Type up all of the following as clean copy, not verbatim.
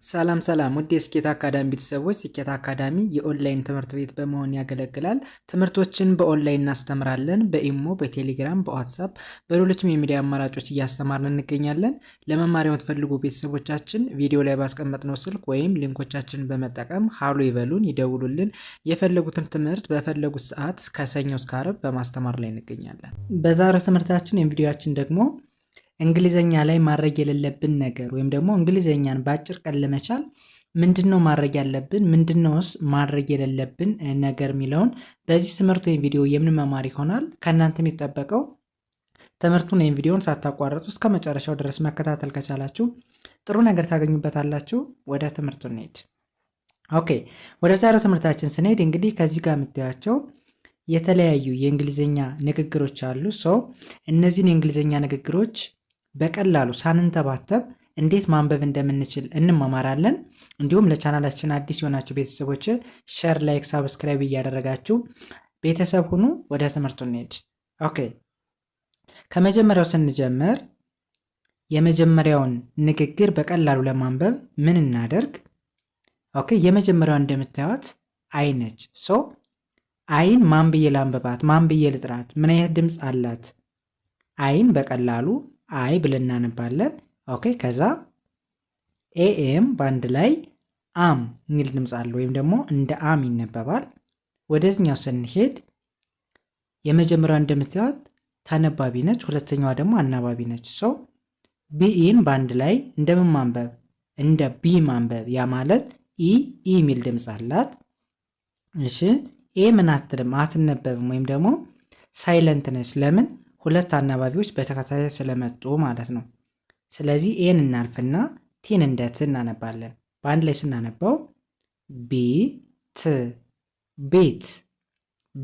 ሰላም ሰላም ውድ የስኬት አካዳሚ ቤተሰቦች፣ ስኬት አካዳሚ የኦንላይን ትምህርት ቤት በመሆን ያገለግላል። ትምህርቶችን በኦንላይን እናስተምራለን። በኢሞ፣ በቴሌግራም፣ በዋትሳፕ፣ በሌሎችም የሚዲያ አማራጮች እያስተማርን እንገኛለን። ለመማር የምትፈልጉ ቤተሰቦቻችን ቪዲዮ ላይ ባስቀመጥነው ስልክ ወይም ሊንኮቻችንን በመጠቀም ሀሎ ይበሉን፣ ይደውሉልን። የፈለጉትን ትምህርት በፈለጉት ሰዓት ከሰኞ እስከ ዓርብ በማስተማር ላይ እንገኛለን። በዛሬው ትምህርታችን የቪዲዮአችን ደግሞ እንግሊዘኛ ላይ ማድረግ የሌለብን ነገር ወይም ደግሞ እንግሊዘኛን በአጭር ቀን ለመቻል ምንድነው ማድረግ ያለብን፣ ምንድነውስ ማድረግ የሌለብን ነገር የሚለውን በዚህ ትምህርት ወይም ቪዲዮ የምንመማር ይሆናል። ከእናንተ የሚጠበቀው ትምህርቱን ወይም ቪዲዮን ሳታቋርጡ እስከ መጨረሻው ድረስ መከታተል ከቻላችሁ ጥሩ ነገር ታገኙበታላችሁ። ወደ ትምህርቱ እንሄድ። ኦኬ፣ ወደ ዛሬው ትምህርታችን ስንሄድ እንግዲህ ከዚህ ጋር የምታዩቸው የተለያዩ የእንግሊዘኛ ንግግሮች አሉ። እነዚህን የእንግሊዘኛ ንግግሮች በቀላሉ ሳንንተባተብ እንዴት ማንበብ እንደምንችል እንማማራለን። እንዲሁም ለቻናላችን አዲስ የሆናችሁ ቤተሰቦች ሼር፣ ላይክ፣ ሳብስክራይብ እያደረጋችሁ ቤተሰብ ሁኑ። ወደ ትምህርቱ እንሄድ። ኦኬ፣ ከመጀመሪያው ስንጀምር የመጀመሪያውን ንግግር በቀላሉ ለማንበብ ምን እናደርግ? ኦኬ፣ የመጀመሪያው እንደምታዩት አይ ነች። አይን ማን ብዬ ላንብባት? ማን ብዬ ልጥራት? ምን አይነት ድምፅ አላት? አይን በቀላሉ አይ ብለን እናነባለን። ኦኬ፣ ከዛ ኤኤም በአንድ ላይ አም የሚል ድምፅ አለ ወይም ደግሞ እንደ አም ይነበባል። ወደዚኛው ስንሄድ የመጀመሪያው እንደምታዩት ተነባቢ ነች፣ ሁለተኛዋ ደግሞ አናባቢ ነች። ቢኢን በአንድ ላይ እንደምን ማንበብ? እንደ ቢ ማንበብ። ያ ማለት ኢ የሚል ድምፅ አላት። እሺ፣ ኤ ምን አትልም፣ አትነበብም፣ ወይም ደግሞ ሳይለንት ነች። ለምን? ሁለት አናባቢዎች በተከታታይ ስለመጡ ማለት ነው። ስለዚህ ኤን እናልፍና ቲን እንደ ት እናነባለን። በአንድ ላይ ስናነባው ቢት ቤት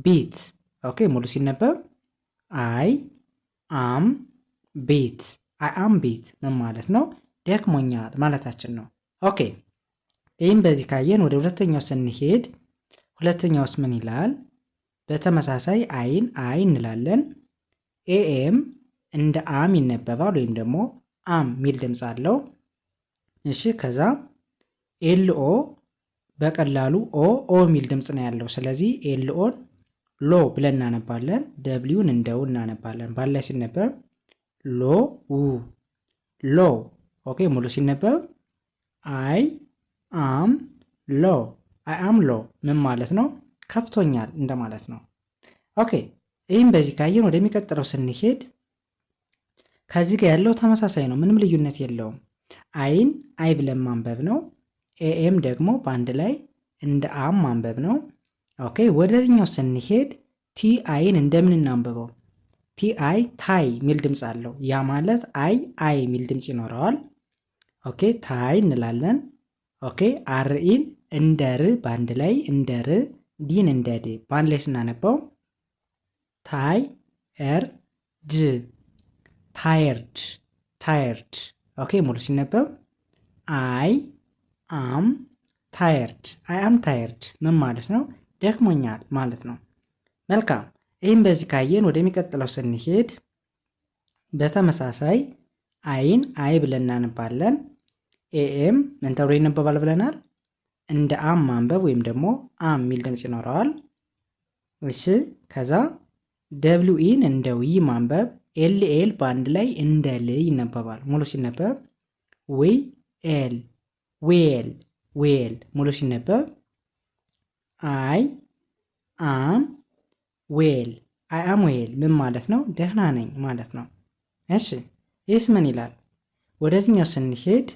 ቤት። ኦኬ፣ ሙሉ ሲነበብ አይ አም ቤት አይ አም ቤት ምን ማለት ነው? ደክሞኛል ማለታችን ነው። ኦኬ፣ ይህም በዚህ ካየን ወደ ሁለተኛው ስንሄድ ሁለተኛውስ ምን ይላል? በተመሳሳይ አይን አይ እንላለን። ኤኤም እንደ አም ይነበባል ወይም ደግሞ አም ሚል ድምፅ አለው። እሺ፣ ከዛ ኤልኦ በቀላሉ ኦ ሚል ድምፅ ነው ያለው። ስለዚህ ኤልኦን ሎ ብለን እናነባለን። ደብሊውን እንደው እናነባለን። ባል ላይ ሲነበብ ሎ ው ሎ። ኦኬ፣ ሙሉ ሲነበብ አይ አም ሎ አይ አም ሎ ምን ማለት ነው? ከፍቶኛል እንደማለት ነው። ኦኬ፣ ይህም በዚህ ካየን ወደሚቀጥለው ስንሄድ ከዚህ ጋር ያለው ተመሳሳይ ነው፣ ምንም ልዩነት የለውም። አይን አይ ብለን ማንበብ ነው። ኤኤም ደግሞ በአንድ ላይ እንደ አም ማንበብ ነው። ኦኬ፣ ወደዚኛው ስንሄድ ቲ አይን እንደምን እናንብበው? ቲ አይ ታይ ሚል ድምፅ አለው። ያ ማለት አይ ሚል ድምፅ ይኖረዋል። ኦኬ፣ ታይ እንላለን። ኦኬ፣ አርኢን እንደ ር በአንድ ላይ እንደ ር፣ ዲን እንደ ድ በአንድ ላይ ስናነባው ታይ ኤር ድ ታየርድ ታየርድ። ኦኬ፣ ሙሉ ሲነበብ አይ አም ታየርድ አይ አም ታየርድ ምን ማለት ነው? ደክሞኛል ማለት ነው። መልካም፣ ይህም በዚህ ካየን ወደሚቀጥለው ስንሄድ በተመሳሳይ አይን አይ ብለን እናነባለን። ኤኤም ምን ተብሎ ይነበባል ብለናል? እንደ አም ማንበብ ወይም ደግሞ አም የሚል ድምፅ ይኖረዋል። እሺ፣ ከዛ ደብሊው ኢን እንደ ዊ ማንበብ፣ ኤል በአንድ ላይ እንደ ል ይነበባል። ሙሉ ሲነበብ ዊ ኤል ዌል ዌል። ሙሉ ሲነበብ አይ አም ዌል አይ አም ዌል ምን ማለት ነው? ደህና ነኝ ማለት ነው። እሺ፣ ይህስ ምን ይላል? ወደዚኛው ስንሄድ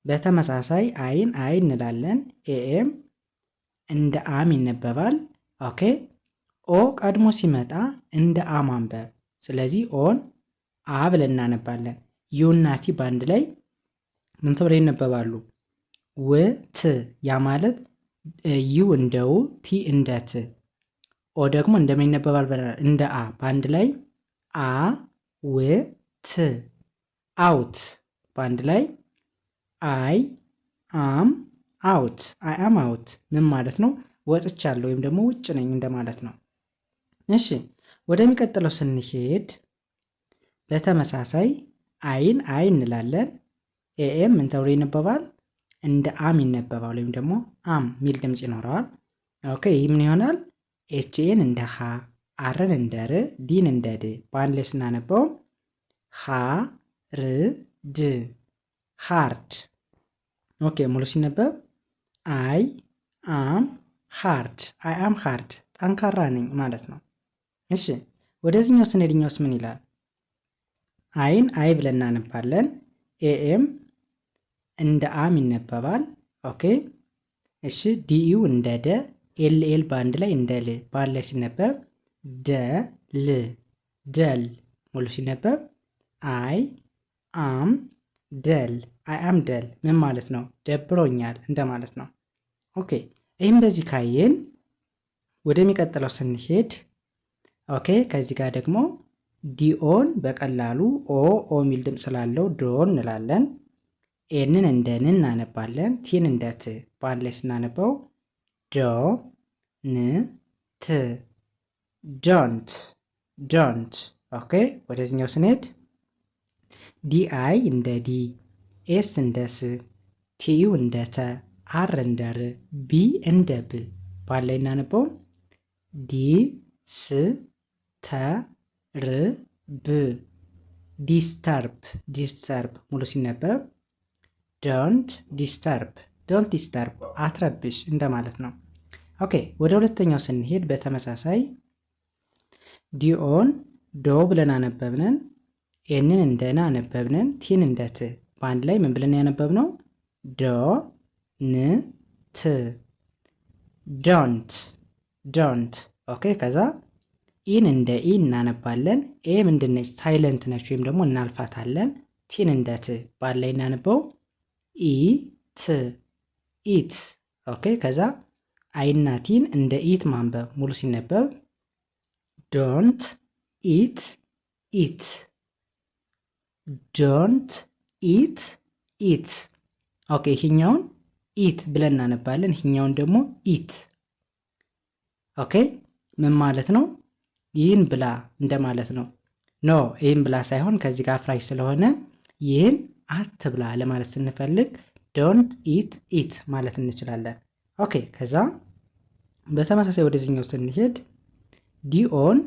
በተመሳሳይ አይን አይ እንላለን። ኤኤም እንደ አም ይነበባል። ኦኬ፣ ኦ ቀድሞ ሲመጣ እንደ አ ማንበብ። ስለዚህ ኦን አ ብለን እናነባለን። ዩና ቲ በአንድ ላይ ምን ተብለው ይነበባሉ? ውት። ያ ማለት ዩ እንደ ው፣ ቲ እንደ ት። ኦ ደግሞ እንደምን ይነበባል ብለናል? እንደ አ በአንድ ላይ አ ው ት አውት። በአንድ ላይ አይ አም አውት አይ አም አውት ምን ማለት ነው? ወጥቻለሁ ወይም ደግሞ ውጭ ነኝ እንደማለት ነው። እሺ፣ ወደሚቀጥለው ስንሄድ በተመሳሳይ አይን አይ እንላለን። ኤኤም ምን ተብሎ ይነበባል? እንደ አም ይነበባል ወይም ደግሞ አም ሚል ድምፅ ይኖረዋል። ኦኬ ይህ ምን ይሆናል? ኤችኤን እንደ ሀ፣ አርን እንደ ር፣ ዲን እንደ ድ በአንድ ላይ ስናነበው ሀ ር ድ ሃርድ። ኦኬ ሙሉ ሲነበብ አይ አም ሃርድ፣ አይ አም ሃርድ ጠንካራ ነኝ ማለት ነው። እሺ ወደዚህኛው ስንሄድኛውስ ምን ይላል? አይን አይ ብለን እናነባለን። ኤኤም እንደ አም ይነበባል። ኦኬ እሺ ዲዩ እንደ ደ፣ ኤልኤል በአንድ ላይ እንደ ል በአንድ ላይ ሲነበብ ደል ደል። ሙሉ ሲነበብ አይ አም ደል፣ አይ አም ደል ምን ማለት ነው? ደብሮኛል እንደማለት ነው። ኦኬ ይህም በዚህ ካየን ወደሚቀጥለው ስንሄድ ኦኬ ከዚህ ጋር ደግሞ ዲኦን በቀላሉ ኦ ሚል ድምፅ ስላለው ዶን እንላለን። ኤንን እንደ ን እናነባለን። ቲን እንደ ት በአንድ ላይ ስናነበው ዶ ን ት ዶንት ዶንት። ኦኬ ወደዚህኛው ስንሄድ ዲአይ እንደ ዲ፣ ኤስ እንደ ስ፣ ቲዩ እንደ ተ፣ አር እንደ ር፣ ቢ እንደ ብ በአንድ ላይ እናነበው ዲ ስ ተ ር ብ ዲስተርብ ዲስተርብ። ሙሉ ሲነበብ ዶንት ዲስተርብ ዶንት ዲስተርብ አትረብሽ እንደማለት ነው። ኦኬ ወደ ሁለተኛው ስንሄድ በተመሳሳይ ዲኦን ዶ ብለን አነበብነን። ኤንን እንደ ና አነበብነን። ቲን እንደ ት በአንድ ላይ ምን ብለን ያነበብነው ዶ ን ት ዶንት ዶንት። ኦኬ ከዛ ኢን እንደ ኢ እናነባለን። ኤ ምንድነች? ሳይለንት ነች ወይም ደግሞ እናልፋታለን። ቲን እንደ ት በአንድ ላይ እናነበው ኢ ት ኢት። ኦኬ ከዛ አይና ቲን እንደ ኢት ማንበብ። ሙሉ ሲነበብ ዶንት ኢት ኢት ዶንት ኢት ኢት። ኦኬ ይሄኛውን ኢት ብለን እናነባለን። ይሄኛውን ደግሞ ኢት። ኦኬ ምን ማለት ነው? ይህን ብላ እንደማለት ነው። ኖ ይህን ብላ ሳይሆን ከዚህ ጋር ፍራሽ ስለሆነ ይህን አትብላ ለማለት ስንፈልግ ዶንት ኢት ኢት ማለት እንችላለን። ኦኬ ከዛ በተመሳሳይ ወደዚህኛው ስንሄድ ዲኦን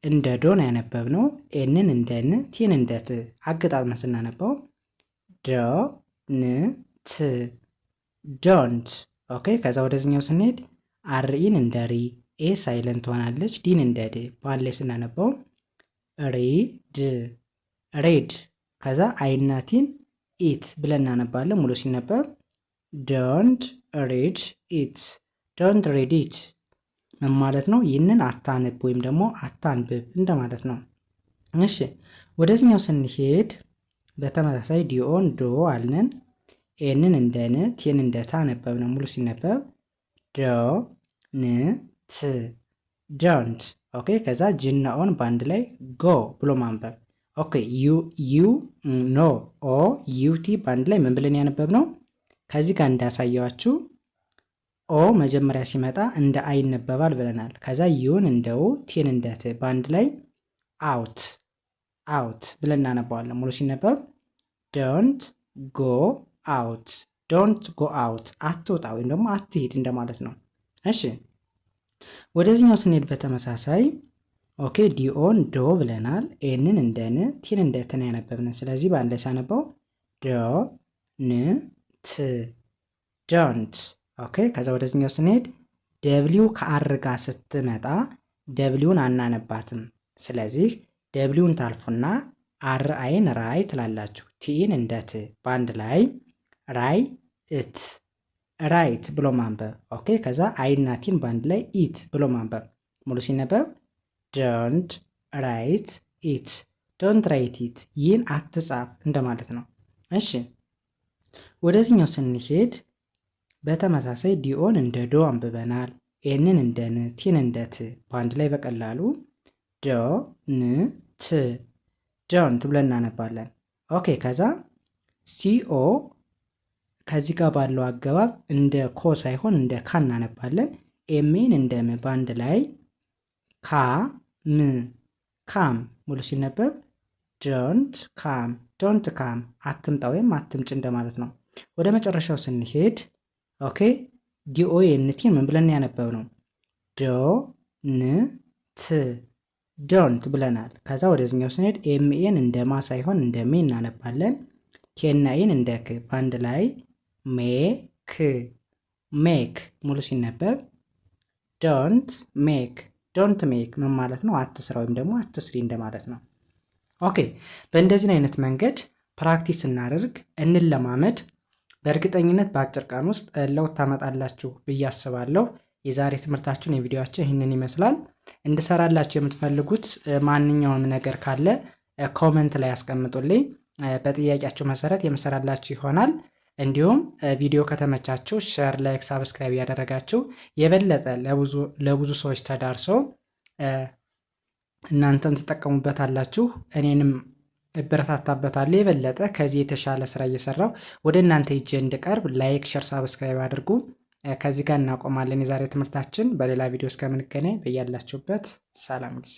እንደ ዶን ያነበብነው፣ ኤንን እንደ ን፣ ቲን እንደ ት አገጣጥመን ስናነበው ዶ ን ት ዶንት። ኦኬ ከዛ ወደዚህኛው ስንሄድ አርኢን እንደ ሪ፣ ኤ ሳይለንት ሆናለች፣ ዲን እንደ ድ በአንድ ላይ ስናነበው ሪድ ሬድ። ከዛ አይና ቲን ኢት ብለን እናነባለን። ሙሉ ሲነበብ ዶንት ሪድ ኢት ዶንት ሪድ ኢት ምን ማለት ነው? ይህንን አታንብ ወይም ደግሞ አታንብብ እንደማለት ነው። እሺ ወደዚህኛው ስንሄድ በተመሳሳይ ዲኦን ዶ አልነን። ኤንን እንደ ን፣ ቲን እንደ ታ አነበብነው። ሙሉ ሲነበብ ዶ ን ት ዶንት። ኦኬ ከዛ ጅና ኦን በአንድ ላይ ጎ ብሎ ማንበብ። ኦኬ ዩ ኖ ኦ ዩቲ በአንድ ላይ ምን ብለን ያነበብነው? ከዚህ ጋር እንዳሳየዋችሁ ኦ መጀመሪያ ሲመጣ እንደ አይ ይነበባል ብለናል። ከዛ ዩን እንደ ኡ፣ ቲን እንደ ት በአንድ ላይ አውት አውት ብለን እናነባዋለን። ሙሉ ሲነበብ ዶንት ጎ አውት ዶንት ጎ አውት አትውጣ ወይም ደግሞ አትሄድ እንደማለት ነው። እሺ ወደዚህኛው ስንሄድ በተመሳሳይ ኦኬ ዲኦን ዶ ብለናል። ኤንን እንደ ን፣ ቲን እንደ ት ነው ያነበብንን። ስለዚህ በአንድ ላይ ሳነበው ዶ ን ት ዶንት። ኦኬ ከዛ ወደዚህኛው ስንሄድ ደብሊው ከአር ጋር ስትመጣ ደብሊውን አናነባትም። ስለዚህ ደብሊውን ታልፉና አር አይን ራይ ትላላችሁ። ቲን እንደ ት በአንድ ላይ ራይ እት ራይት ብሎ ማንበብ። ኦኬ ከዛ አይና ቲን በአንድ ላይ ኢት ብሎ ማንበብ። ሙሉ ሲነበብ ዶንት ራይት ኢት ዶንት ራይት ኢት ይህን አትጻፍ እንደማለት ነው። እሺ ወደዚህኛው ስንሄድ በተመሳሳይ ዲኦን እንደ ዶ አንብበናል። ኤንን እንደ ን፣ ቲን እንደ ት በአንድ ላይ በቀላሉ ዶ ን ት ዶንት ብለን እናነባለን። ኦኬ ከዛ ሲኦ ከዚህ ጋር ባለው አገባብ እንደ ኮ ሳይሆን እንደ ካ እናነባለን። ኤሜን እንደ ም በአንድ ላይ ካ ም ካም። ሙሉ ሲነበብ ዶንት ካም ዶንት ካም አትምጣ ወይም አትምጭ እንደማለት ነው። ወደ መጨረሻው ስንሄድ ኦኬ ዲኦኤንቲን ምን ብለን ያነበብነው? ዶንት ብለናል። ከዛ ወደዚህኛው ስንሄድ ኤምኤን እንደ ማ ሳይሆን እንደ ሜ እናነባለን። ኬናኤን እንደ ክ በአንድ ላይ ሜክ ሙሉ ሲነበብ ዶንት ሜክ ምን ማለት ነው? አትስራ ወይም ደግሞ አትስሪ እንደማለት ነው። ኦኬ በእንደዚህ አይነት መንገድ ፕራክቲስ እናደርግ፣ እንለማመድ። በእርግጠኝነት በአጭር ቀን ውስጥ ለውጥ ታመጣላችሁ ብዬ አስባለሁ። የዛሬ ትምህርታችን የቪዲዮችን ይህንን ይመስላል። እንድሰራላችሁ የምትፈልጉት ማንኛውም ነገር ካለ ኮመንት ላይ ያስቀምጡልኝ። በጥያቄያችሁ መሰረት የምሰራላችሁ ይሆናል። እንዲሁም ቪዲዮ ከተመቻችሁ ሼር፣ ላይክ፣ ሳብስክራይብ ያደረጋችሁ የበለጠ ለብዙ ሰዎች ተዳርሰው እናንተም ትጠቀሙበታላችሁ፣ እኔንም እበረታታበታለሁ። የበለጠ ከዚህ የተሻለ ስራ እየሰራው ወደ እናንተ ይዤ እንድቀርብ ላይክ፣ ሼር፣ ሳብስክራይብ አድርጉ። ከዚህ ጋር እናቆማለን የዛሬ ትምህርታችን። በሌላ ቪዲዮ እስከምንገናኝ በያላችሁበት ሰላም ጊዜ